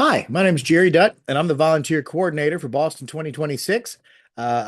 Hi, my name is Jerry Dutt, and I'm the volunteer coordinator for Boston 2026.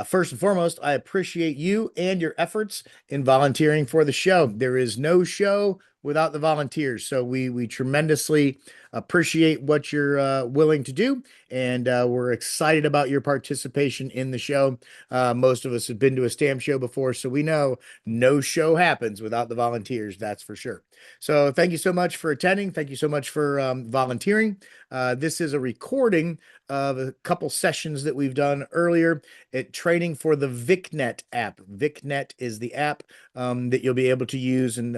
First and foremost, I appreciate you and your efforts in volunteering for the show. There is no show without the volunteers, so we tremendously appreciate what you're willing to do, and we're excited about your participation in the show. Most of us have been to a stamp show before, so we know no show happens without the volunteers, that's for sure. So thank you so much for attending. Thank you so much for volunteering. This is a recording of a couple sessions that we've done earlier at training for the VICNET app. VICNET is the app that you'll be able to use and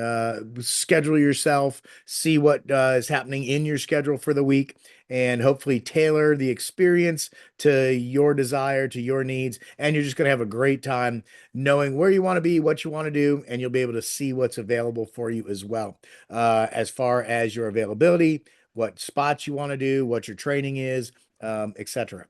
schedule yourself, see what is happening in your schedule for the week, and hopefully tailor the experience to your desire, to your needs. And you're just going to have a great time knowing where you want to be, what you want to do, and you'll be able to see what's available for you as well, as far as your availability, what spots you want to do, what your training is, etc.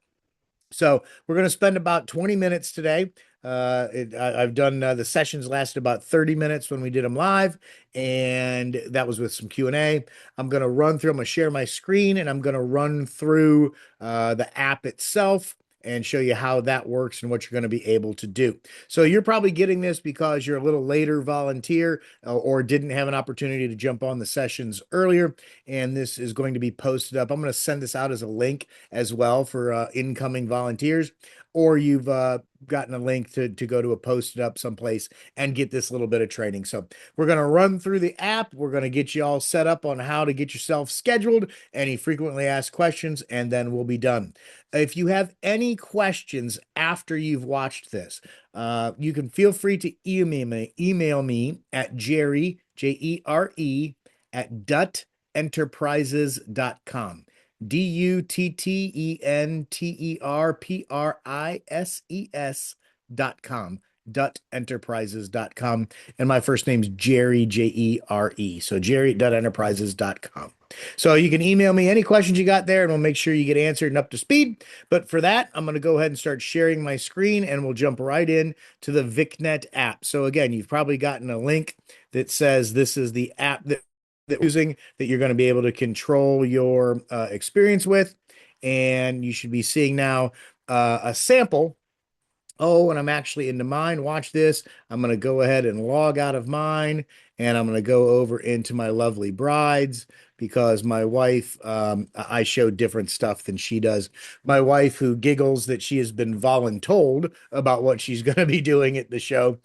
So we're going to spend about 20 minutes today. I've done the sessions lasted about 30 minutes when we did them live, and that was with some Q&A. I'm going to run through, I'm going to share my screen, and I'm going to run through the app itself and show you how that works and what you're going to be able to do. So you're probably getting this because you're a little later volunteer or didn't have an opportunity to jump on the sessions earlier, and this is going to be posted up. I'm going to send this out as a link as well for incoming volunteers, or you've gotten a link to go to a posted up someplace and get this little bit of training. So we're going to run through the app. We're going to get you all set up on how to get yourself scheduled, any frequently asked questions, and then we'll be done. If you have any questions after you've watched this, you can feel free to email me at Jerry, Jere, at duttenterprises.com. duttenterprises.com. duttenterprises.com. And my first name's Jerry, Jere. So Jerry at duttenterprises.com. So you can email me any questions you got there, and we'll make sure you get answered and up to speed. But for that, I'm going to go ahead and start sharing my screen, and we'll jump right in to the VICNET app. So again, you've probably gotten a link that says this is the app that using that you're going to be able to control your experience with. And you should be seeing now a sample. Oh, and I'm actually into mine. Watch this. I'm going to go ahead and log out of mine, and I'm going to go over into my lovely brides because my wife, I show different stuff than she does. My wife, who giggles that she has been voluntold about what she's going to be doing at the show.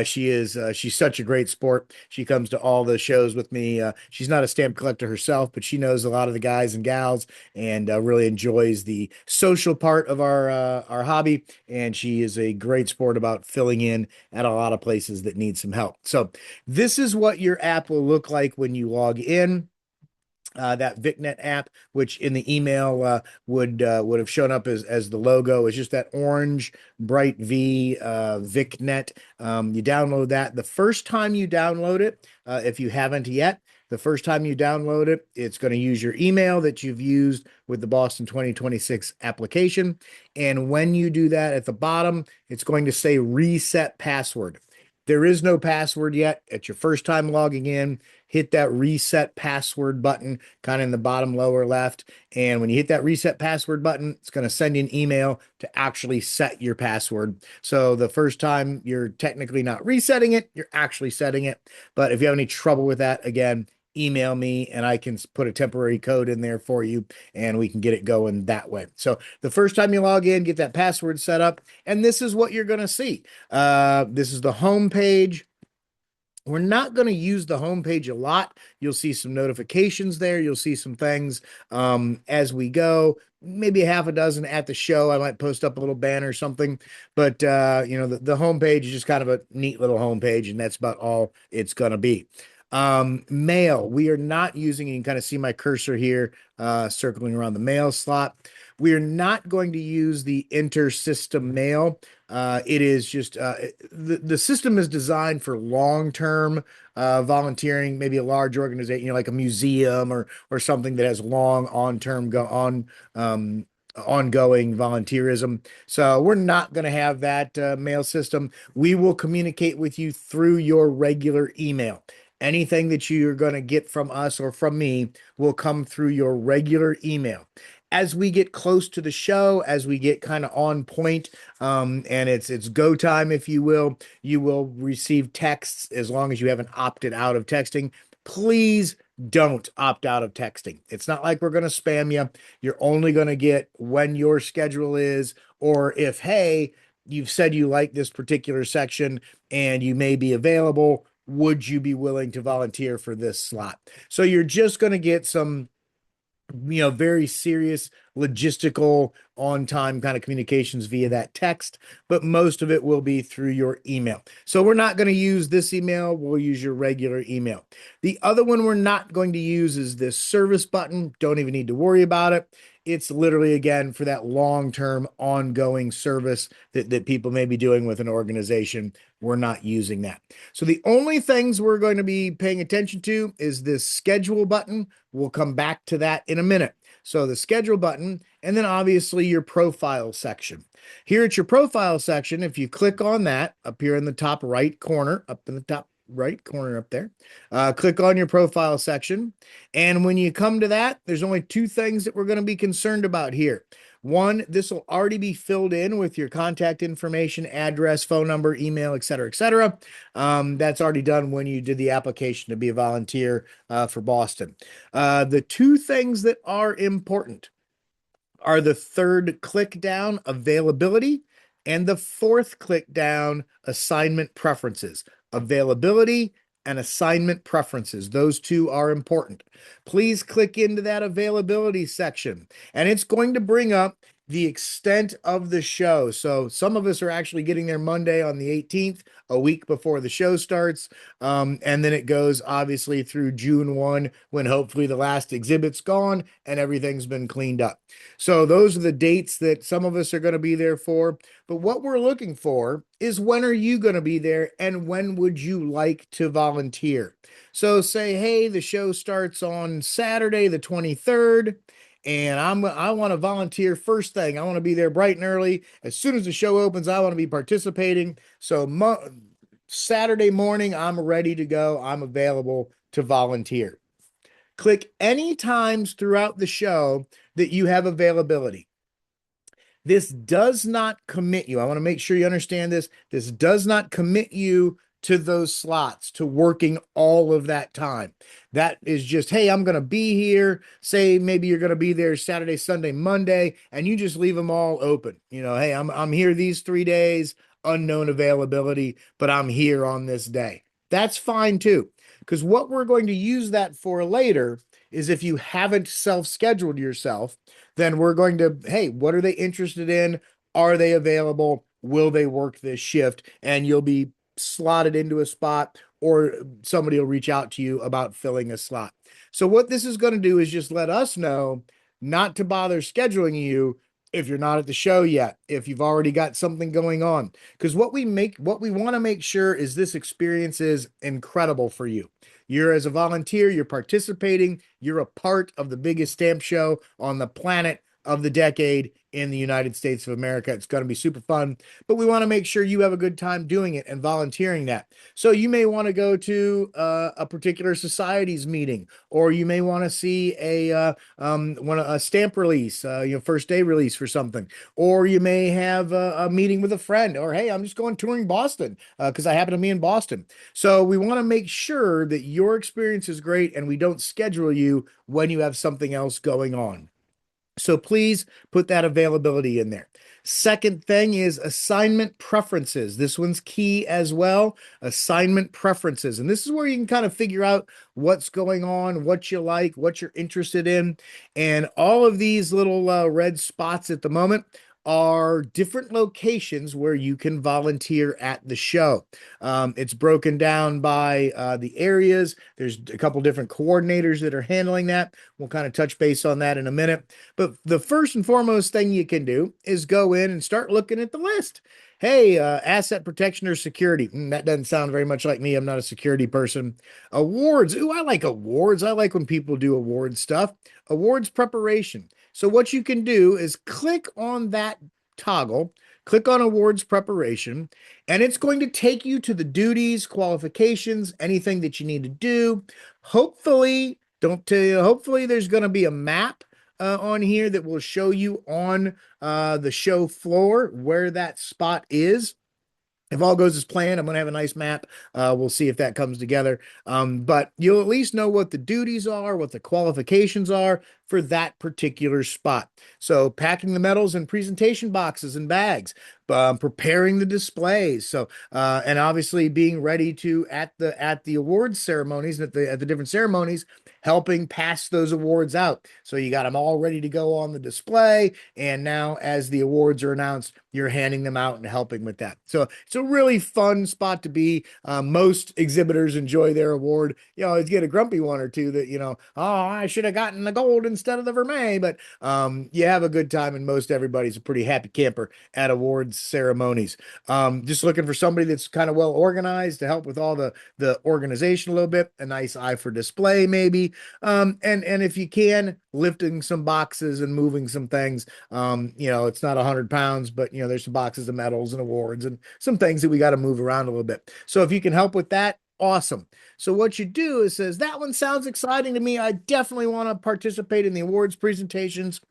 She's such a great sport. She comes to all the shows with me. She's not a stamp collector herself, but she knows a lot of the guys and gals and really enjoys the social part of our hobby. And she is a great sport about filling in at a lot of places that need some help. So this is what your app will look like when you log in. That VICNET app, which in the email would have shown up as the logo, is just that orange bright V VICNET. You download that. The first time you download it, if you haven't yet, the first time you download it, it's going to use your email that you've used with the Boston 2026 application. And when you do that, at the bottom, it's going to say reset password. There is no password yet. It's your first time logging in. Hit that reset password button kind of in the bottom lower left. And when you hit that reset password button, it's going to send you an email to actually set your password. So the first time you're technically not resetting it, you're actually setting it. But if you have any trouble with that, again, email me and I can put a temporary code in there for you and we can get it going that way. So the first time you log in, get that password set up, and this is what you're going to see. This is the home page. We're not going to use the homepage a lot. You'll see some notifications there. You'll see some things as we go. Maybe a half a dozen at the show. I might post up a little banner or something. But, the homepage is just kind of a neat little homepage, and that's about all it's going to be. Mail. We are not using, you can kind of see my cursor here circling around the mail slot. We are not going to use the inter-system mail. It is just the system is designed for long-term volunteering, maybe a large organization, like a museum or something that has long ongoing volunteerism. So we're not going to have that mail system. We will communicate with you through your regular email. Anything that you're going to get from us or from me will come through your regular email. As we get close to the show, as we get kind of on point, and it's go time, if you will receive texts as long as you haven't opted out of texting. Please don't opt out of texting. It's not like we're going to spam you. You're only going to get when your schedule is, or if, hey, you've said you like this particular section and you may be available. Would you be willing to volunteer for this slot? So you're just going to get some, very serious logistical on time kind of communications via that text, but most of it will be through your email. So we're not going to use this email. We'll use your regular email. The other one we're not going to use is this service button. Don't even need to worry about it. It's literally, again, for that long-term ongoing service that people may be doing with an organization. We're not using that. So the only things we're going to be paying attention to is this schedule button. We'll come back to that in a minute. So the schedule button, and then obviously your profile section. Here at your profile section, if you click on that up here in the top right corner, up in the top right corner up there, click on your profile section. And when you come to that, there's only two things that we're going to be concerned about here. One, this will already be filled in with your contact information, address, phone number, email, et cetera, et cetera. That's already done when you did the application to be a volunteer for Boston. The two things that are important are the third click down, availability, and the fourth click down, assignment preferences. Availability and assignment preferences. Those two are important. Please click into that availability section, and it's going to bring up the extent of the show. So some of us are actually getting there Monday on the 18th, a week before the show starts. And then it goes obviously through June 1, when hopefully the last exhibit's gone and everything's been cleaned up. So those are the dates that some of us are going to be there for. But what we're looking for is, when are you going to be there and when would you like to volunteer? So say, hey, the show starts on Saturday, the 23rd. And I want to volunteer first thing. I want to be there bright and early. As soon as the show opens, I want to be participating. So Saturday morning, I'm ready to go. I'm available to volunteer. Click any times throughout the show that you have availability. This does not commit you. I want to make sure you understand this. This does not commit you to those slots, to working all of that time. That is just, hey, I'm going to be here. Say maybe you're going to be there Saturday, Sunday, Monday, and you just leave them all open. Hey, I'm here these 3 days, unknown availability, but I'm here on this day. That's fine too, because what we're going to use that for later is, if you haven't self-scheduled yourself, then we're going to, hey, what are they interested in? Are they available? Will they work this shift? And you'll be slotted into a spot, or somebody will reach out to you about filling a slot. So what this is going to do is just let us know not to bother scheduling you if you're not at the show yet, if you've already got something going on. Because what we want to make sure is this experience is incredible for you. You're, as a volunteer, you're participating, you're a part of the biggest stamp show on the planet of the decade in the United States of America. It's going to be super fun, but we want to make sure you have a good time doing it and volunteering that. So you may want to go to a particular society's meeting, or you may want to see a stamp release, first day release for something, or you may have a meeting with a friend, or hey, I'm just going touring Boston because I happen to be in Boston. So we want to make sure that your experience is great and we don't schedule you when you have something else going on. So please put that availability in there. Second thing is assignment preferences. This one's key as well. Assignment preferences. And this is where you can kind of figure out what's going on, what you like, what you're interested in. And all of these little red spots at the moment are different locations where you can volunteer at the show. It's broken down by the areas. There's a couple different coordinators that are handling that. We'll kind of touch base on that in a minute. But the first and foremost thing you can do is go in and start looking at the list. Hey, asset protection or security. That doesn't sound very much like me. I'm not a security person. Awards. Ooh, I like awards. I like when people do award stuff. Awards preparation. So what you can do is click on that toggle click on awards preparation, and it's going to take you to the duties, qualifications, anything that you need to do. Hopefully, don't tell you, hopefully there's going to be a map on here that will show you on the show floor where that spot is. If all goes as planned, I'm going to have a nice map. We'll see if that comes together. But you'll at least know what the duties are, what the qualifications are for that particular spot. So packing the medals in presentation boxes and bags, preparing the displays. So and obviously being ready to at the awards ceremonies and at the different ceremonies, helping pass those awards out. So you got them all ready to go on the display. And now as the awards are announced, you're handing them out and helping with that. So it's a really fun spot to be. Most exhibitors enjoy their award. You always get a grumpy one or two that, oh, I should have gotten the gold instead of the vermeil. But you have a good time, and most everybody's a pretty happy camper at awards ceremonies. Just looking for somebody that's kind of well organized to help with all the organization a little bit, a nice eye for display maybe. And if you can, lifting some boxes and moving some things. It's not 100 pounds, but there's some boxes of medals and awards and some things that we got to move around a little bit. So if you can help with that, awesome. So what you do is says, that one sounds exciting to me. I definitely want to participate in the awards presentations.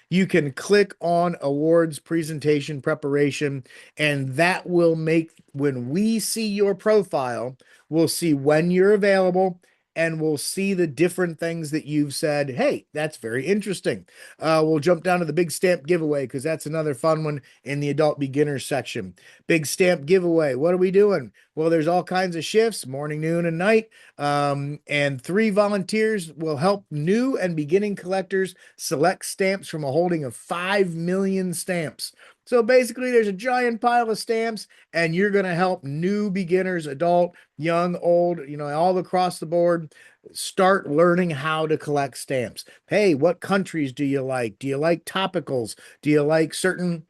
You can click on awards presentation preparation, and that will make, when we see your profile, we'll see when you're available, and we'll see the different things that you've said. Hey, that's very interesting. We'll jump down to the big stamp giveaway, because that's another fun one in the adult beginners section. Big stamp giveaway. What are we doing? Well, there's all kinds of shifts, morning, noon, and night. And 3 volunteers will help new and beginning collectors select stamps from a holding of 5 million stamps. So basically, there's a giant pile of stamps, and you're going to help new beginners, adult, young, old, all across the board, start learning how to collect stamps. Hey, what countries do you like? Do you like topicals? Do you like certain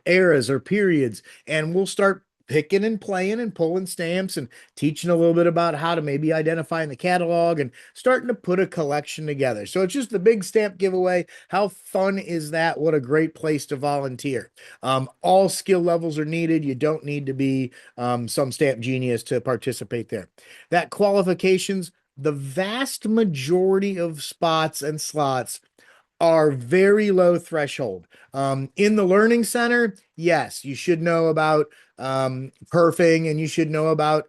eras or periods? And we'll start picking and playing and pulling stamps and teaching a little bit about how to maybe identify in the catalog and starting to put a collection together. So it's just the big stamp giveaway. How fun is that? What a great place to volunteer. All skill levels are needed. You don't need to be some stamp genius to participate there. That qualifications, the vast majority of spots and slots are very low threshold. In the Learning Center, yes, you should know about perfing, and you should know about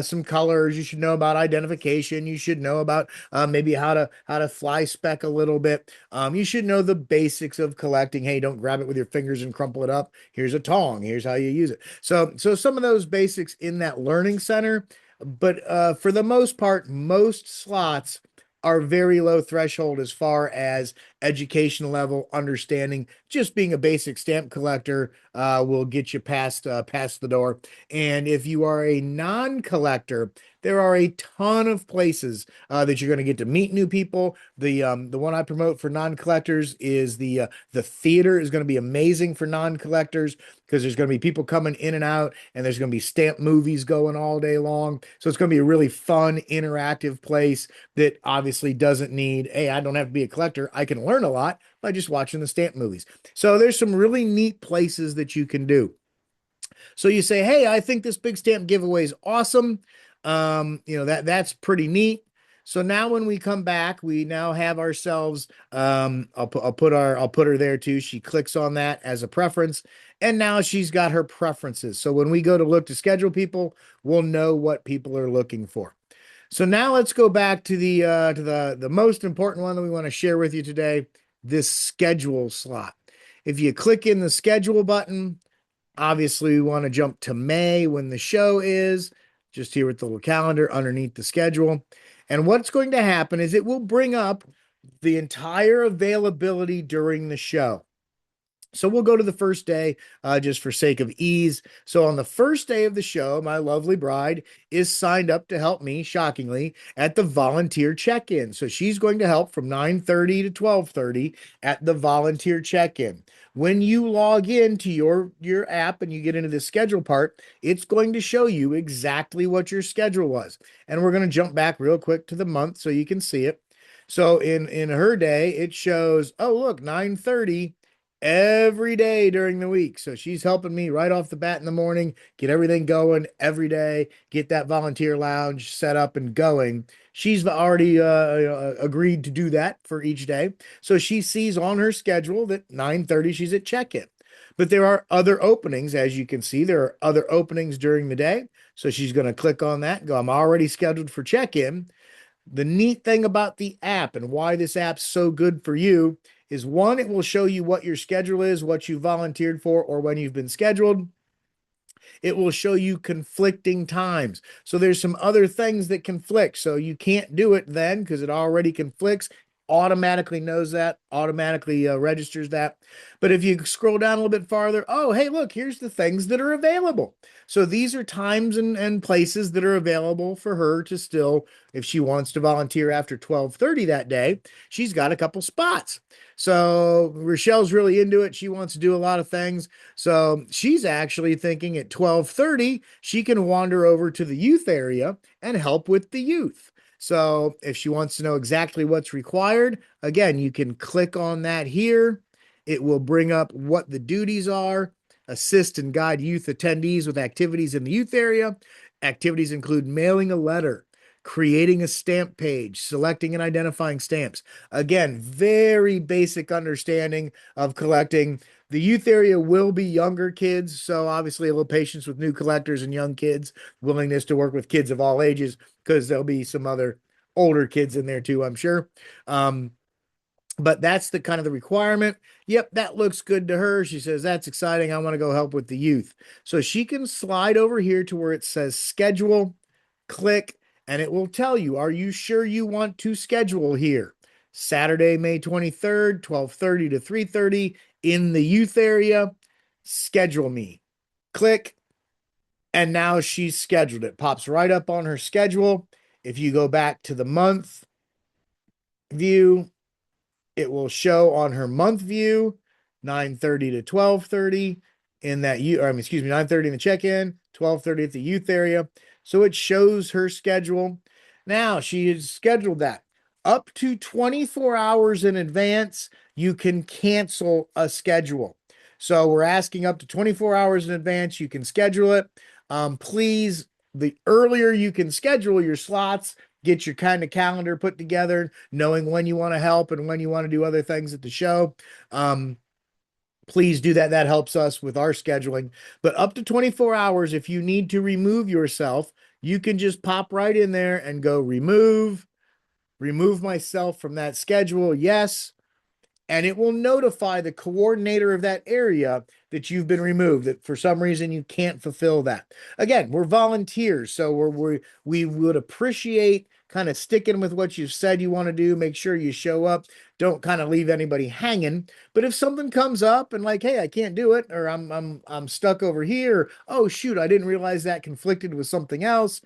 some colors. You should know about identification. You should know about maybe how to fly speck a little bit. You should know the basics of collecting. Hey, don't grab it with your fingers and crumple it up. Here's a tong. Here's how you use it. So some of those basics in that Learning Center, but for the most part, most slots are very low threshold as far as education level understanding. Just being a basic stamp collector will get you past the door. And if you are a non-collector, there are a ton of places that you're going to get to meet new people. The one I promote for non-collectors is the theater is going to be amazing for non-collectors, because there's going to be people coming in and out, and there's going to be stamp movies going all day long. So it's going to be a really fun, interactive place that obviously doesn't need, hey, I don't have to be a collector. I can learn a lot by just watching the stamp movies. So there's some really neat places that you can do. So you say, hey, I think this big stamp giveaway is awesome. That's pretty neat. So now when we come back, we now have ourselves, I'll put her there too. She clicks on that as a preference, and now she's got her preferences. So when we go to look to schedule people, we'll know what people are looking for. So now let's go back to the most important one that we want to share with you today, this schedule slot. If you click in the schedule button, obviously we want to jump to May when the show is, just here with the little calendar underneath the schedule. And what's going to happen is it will bring up the entire availability during the show. So we'll go to the first day just for sake of ease. So on the first day of the show, my lovely bride is signed up to help me, shockingly, at the volunteer check-in. So she's going to help from 9:30 to 12:30 at the volunteer check-in. When you log into your app and you get into the schedule part, it's going to show you exactly what your schedule was. And we're going to jump back real quick to the month so you can see it. So in her day, it shows, oh, look, 9:30 every day during the week. So she's helping me right off the bat in the morning, get everything going every day, get that volunteer lounge set up and going. She's already agreed to do that for each day. So she sees on her schedule that 9:30 she's at check-in. But there are other openings, as you can see, there are other openings during the day. So she's going to click on that and go, I'm already scheduled for check-in. The neat thing about the app and why this app's so good for you is one, it will show you what your schedule is, what you volunteered for, or when you've been scheduled. It will show you conflicting times. So there's some other things that conflict. So you can't do it then because it already conflicts, automatically knows that, automatically registers that. But if you scroll down a little bit farther, oh, hey, look, here's the things that are available. So these are times and places that are available for her to still, if she wants to volunteer after 12:30 that day, she's got a couple spots. So Rochelle's really into it. She wants to do a lot of things. So she's actually thinking at 12:30, she can wander over to the youth area and help with the youth. So if she wants to know exactly what's required, again, you can click on that here. It will bring up what the duties are, assist and guide youth attendees with activities in the youth area. Activities include mailing a letter, creating a stamp page, selecting and identifying stamps. Again, very basic understanding of collecting. The youth area will be younger kids, so obviously a little patience with new collectors and young kids, willingness to work with kids of all ages, because there'll be some other older kids in there too, I'm sure. But that's the kind of the requirement. Yep, that looks good to her. She says, that's exciting. I want to go help with the youth. So she can slide over here to where it says schedule, click, and it will tell you, are you sure you want to schedule here? Saturday, May 23rd, 12:30 to 3:30 in the youth area. Schedule me. Click, and now she's scheduled. It pops right up on her schedule. If you go back to the month view, it will show on her month view 9:30 to 12:30 in that you, or excuse me, 9:30 in the check-in, 12:30 at the youth area. So it shows her schedule. Now she has scheduled that up to 24 hours in advance. You can cancel a schedule. So we're asking up to 24 hours in advance. You can schedule it. Please, the earlier you can schedule your slots, get your kind of calendar put together, knowing when you want to help and when you want to do other things at the show. Please do that. That helps us with our scheduling. But up to 24 hours, if you need to remove yourself, you can just pop right in there and go remove myself from that schedule. Yes. And it will notify the coordinator of that area that you've been removed, that for some reason you can't fulfill that. Again, we're volunteers, so we would appreciate kind of sticking with what you've said you want to do. Make sure you show up. Don't kind of leave anybody hanging. But if something comes up and like, hey, I can't do it, or I'm stuck over here, or, oh shoot, I didn't realize that conflicted with something else,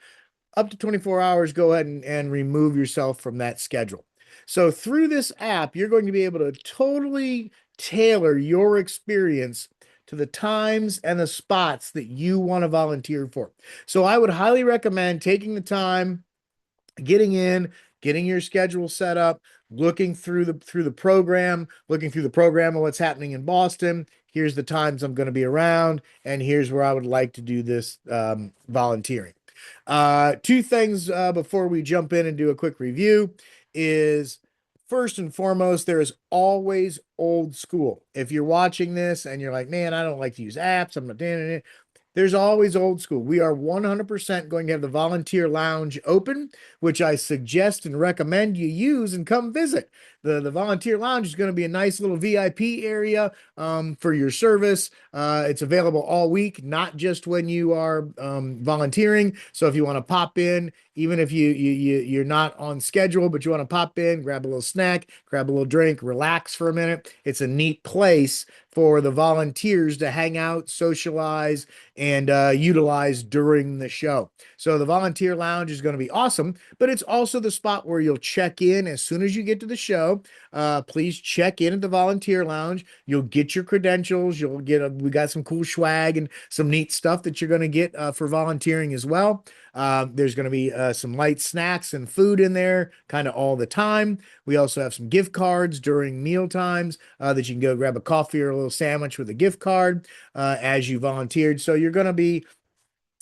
up to 24 hours, go ahead and remove yourself from that schedule. So through this app, you're going to be able to totally tailor your experience to the times and the spots that you want to volunteer for. So I would highly recommend taking the time, getting in, getting your schedule set up, looking through the program, looking through the program of what's happening in Boston. Here's the times I'm going to be around, and here's where I would like to do this volunteering. Two things before we jump in and do a quick review is, first and foremost, there is always old school. If you're watching this and you're like, man, I don't like to use apps, I'm not doing it. There's always old school. We are 100% going to have the volunteer lounge open, which I suggest and recommend you use and come visit. The volunteer lounge is going to be a nice little VIP area for your service. It's available all week, not just when you are volunteering. So if you want to pop in, even if you're not on schedule, but you want to pop in, grab a little snack, grab a little drink, relax for a minute. It's a neat place for the volunteers to hang out, socialize, and utilize during the show. So the volunteer lounge is going to be awesome, but it's also the spot where you'll check in as soon as you get to the show. Please check in at the volunteer lounge. You'll get your credentials. You'll get we got some cool swag and some neat stuff that you're going to get for volunteering as well. There's going to be some light snacks and food in there kind of all the time. We also have some gift cards during meal times that you can go grab a coffee or a little sandwich with a gift card as you volunteered. So you're going to be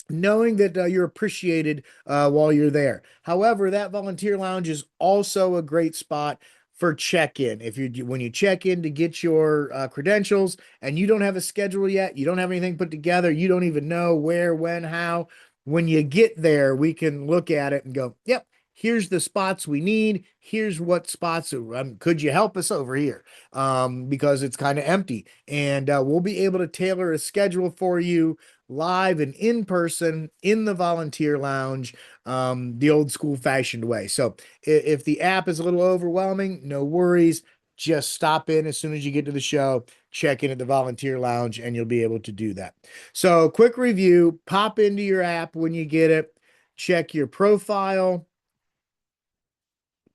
knowing that you're appreciated while you're there. However, that volunteer lounge is also a great spot for check-in. If you when you check in to get your credentials and you don't have a schedule yet, you don't have anything put together, you don't even know where, when, how. When you get there, we can look at it and go, "Yep, here's the spots we need. Here's what spots. Could you help us over here?" Because it's kind of empty, and we'll be able to tailor a schedule for you live and in person in the volunteer lounge, the old school fashioned way. So if the app is a little overwhelming, no worries. Just stop in as soon as you get to the show, check in at the volunteer lounge, and you'll be able to do that. So, quick review, pop into your app when you get it, check your profile.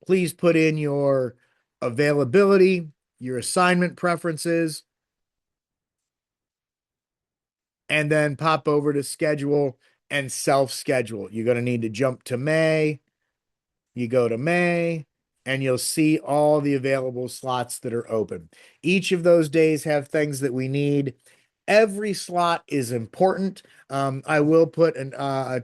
Please put in your availability, your assignment preferences, and then pop over to schedule and self-schedule. You're going to need to jump to May. You go to May, and you'll see all the available slots that are open. Each of those days have things that we need. Every slot is important. I will put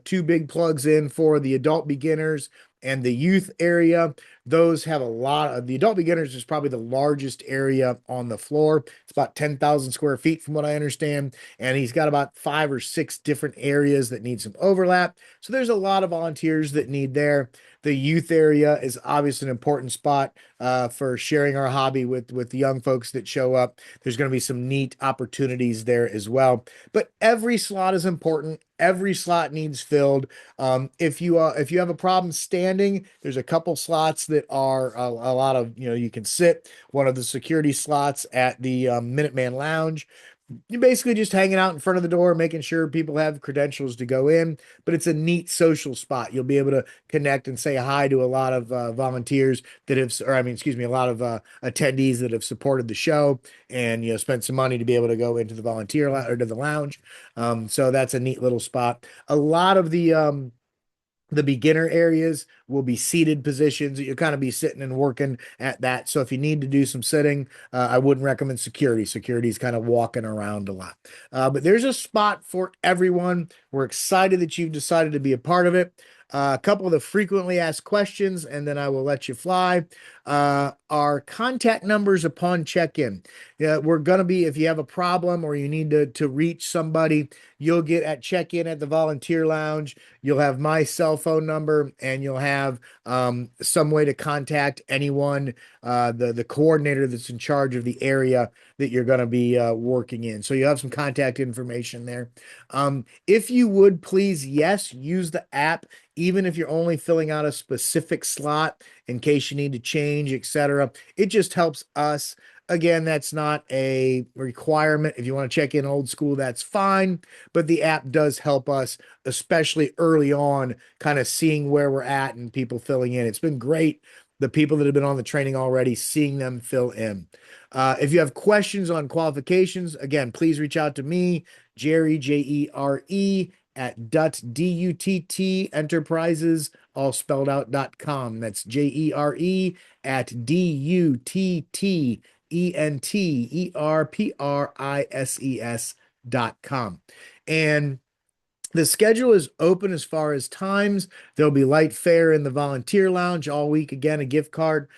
two big plugs in for the adult beginners and the youth area. Those have a lot of the adult beginners is probably the largest area on the floor. It's about 10,000 square feet from what I understand. And he's got about 5 or 6 different areas that need some overlap. So there's a lot of volunteers that need there. The youth area is obviously an important spot for sharing our hobby with the young folks that show up. There's going to be some neat opportunities there as well. But every slot is important. Every slot needs filled. If you have a problem standing, there's a couple slots that are a lot of you can sit. One of the security slots at the Minuteman Lounge. You're basically just hanging out in front of the door, making sure people have credentials to go in, but it's a neat social spot. You'll be able to connect and say hi to a lot of volunteers that have, or I mean, excuse me, a lot of attendees that have supported the show and, spent some money to be able to go into the or to the lounge. So that's a neat little spot. A lot of the beginner areas will be seated positions. You'll kind of be sitting and working at that. So if you need to do some sitting, I wouldn't recommend security. Security is kind of walking around a lot. But there's a spot for everyone. We're excited that you've decided to be a part of it. A couple of the frequently asked questions, and then I will let you fly. Our contact numbers upon check-in. Yeah, we're going to be, if you have a problem or you need to reach somebody, you'll get at check-in at the volunteer lounge. You'll have my cell phone number, and you'll have some way to contact anyone, the coordinator that's in charge of the area that you're going to be working in. So you have some contact information there. If you would please, yes, use the app, even if you're only filling out a specific slot in case you need to change, etc. It just helps us. Again, that's not a requirement. If you want to check in old school, that's fine. But the app does help us, especially early on, kind of seeing where we're at and people filling in. It's been great. The people that have been on the training already, seeing them fill in. If you have questions on qualifications, again, please reach out to me, Jerry, Jere, at DUTT Enterprises, all spelled out.com. That's Jere at DUTTENTERPRISES.com. And the schedule is open as far as times. There'll be light fare in the volunteer lounge all week. Again, a gift card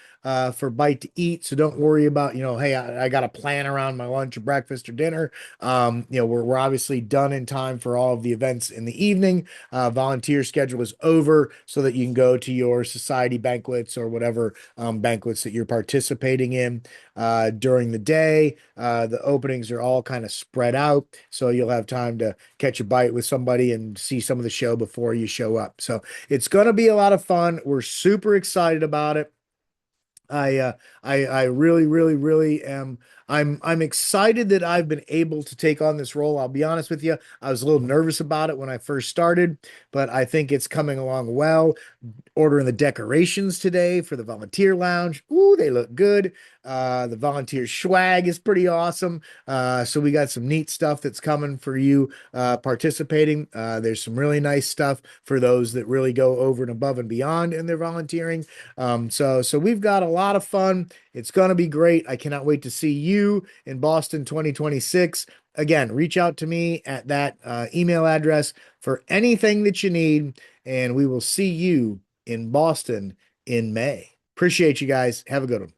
for bite to eat. So don't worry about, hey, I got to plan around my lunch or breakfast or dinner. We're obviously done in time for all of the events in the evening. Volunteer schedule is over so that you can go to your society banquets or whatever banquets that you're participating in during the day. The openings are all kind of spread out, so you'll have time to catch a bite with somebody and see some of the show before you show up. So it's going to be a lot of fun. We're super excited about it. I I really, really, really am. I'm excited that I've been able to take on this role. I'll be honest with you. I was a little nervous about it when I first started, but I think it's coming along well. Ordering the decorations today for the volunteer lounge. Ooh, they look good. The volunteer swag is pretty awesome. So we got some neat stuff that's coming for you participating. There's some really nice stuff for those that really go over and above and beyond in their volunteering. So we've got a lot of fun. It's going to be great. I cannot wait to see you in Boston 2026. Again, reach out to me at that email address for anything that you need, and we will see you in Boston in May. Appreciate you guys. Have a good one.